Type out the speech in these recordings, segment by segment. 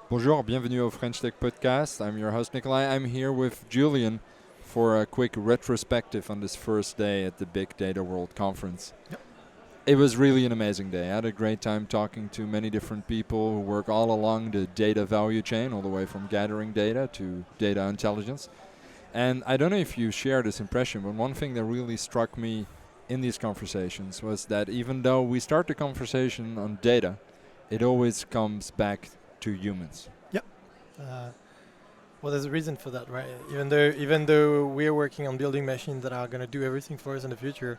Bonjour, bienvenue au French Tech Podcast. I'm your host Nikolaj. I'm here with Julien for a quick retrospective on this first day at the Big Data World Conference. Yep. It was really an amazing day. I had a great time talking to many different people who work all along the data value chain, all the way from gathering data to data intelligence. And I don't know if you share this impression, but one thing that really struck me in these conversations was that even though we start the conversation on data, it always comes back to humans. Uh, well, there's a reason for that, right? Even though we're working on building machines that are going to do everything for us in the future,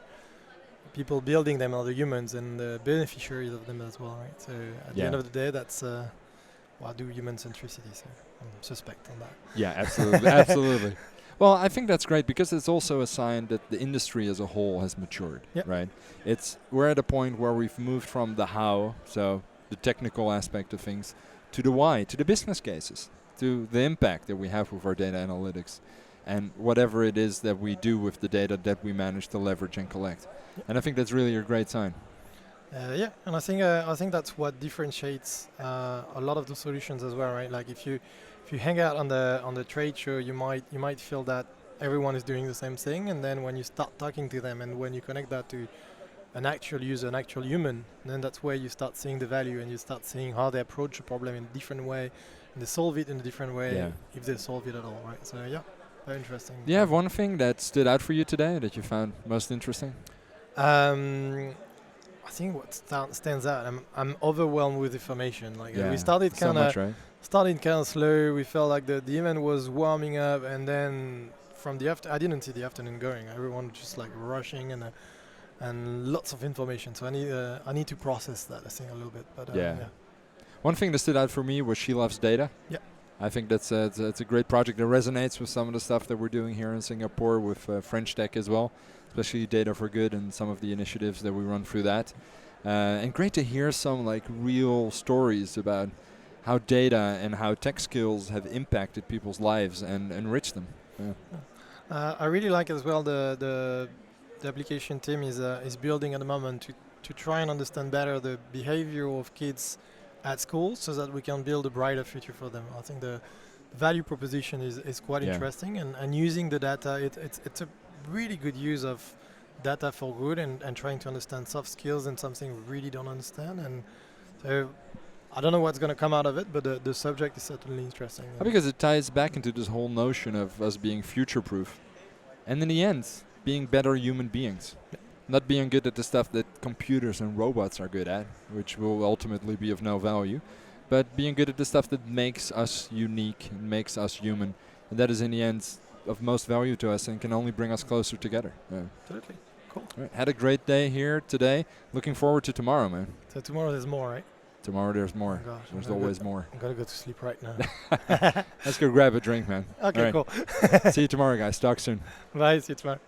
people building them are the humans and the beneficiaries of them as well, right? So at the end of the day, that's well, do human centricity. So I'm suspect on that. Yeah, absolutely, absolutely. Well, I think that's great because it's also a sign that the industry as a whole has matured, right? We're at a point where we've moved from the how, so the technical aspect of things, to the why, to the business cases, to the impact that we have with our data analytics, and whatever it is that we do with the data that we manage to leverage and collect. And I think that's really a great sign. And I think that's what differentiates a lot of the solutions as well, right? Like if you hang out on the trade show, you might feel that everyone is doing the same thing, and then when you start talking to them and when you connect that to an actual user, an actual human, then that's where you start seeing the value and you start seeing how they approach a problem in a different way and they solve it in a different way if they solve it at all, right? So yeah, very interesting. Do you have one thing that stood out for you today that you found most interesting? I think what stands out, I'm overwhelmed with information. Like we started kind of slow. We felt like the event was warming up, and then from the I didn't see the afternoon going. Everyone just like rushing and lots of information. So I need to process that, I think, a little bit. But one thing that stood out for me was She Loves Data. Yeah. I think it's a great project that resonates with some of the stuff that we're doing here in Singapore with French Tech as well, especially Data for Good and some of the initiatives that we run through that. And great to hear some like real stories about how data and how tech skills have impacted people's lives and enriched them. I really like as well the application team is building at the moment to try and understand better the behavior of kids at school so that we can build a brighter future for them. I think the value proposition is quite interesting, and using the data, it's a really good use of data for good and trying to understand soft skills and something we really don't understand. And so I don't know what's going to come out of it, but the subject is certainly interesting. Because it ties back into this whole notion of us being future-proof. And in the end, being better human beings. Not being good at the stuff that computers and robots are good at, which will ultimately be of no value, but being good at the stuff that makes us unique and makes us human. And that is in the end of most value to us and can only bring us closer together. Totally. Cool. Right. Had a great day here today. Looking forward to tomorrow, man. So tomorrow there's more, right? Tomorrow there's more. Oh gosh, there's always more. I'm going to go to sleep right now. Let's go grab a drink, man. Okay, cool. See you tomorrow, guys. Talk soon. Bye, see you tomorrow.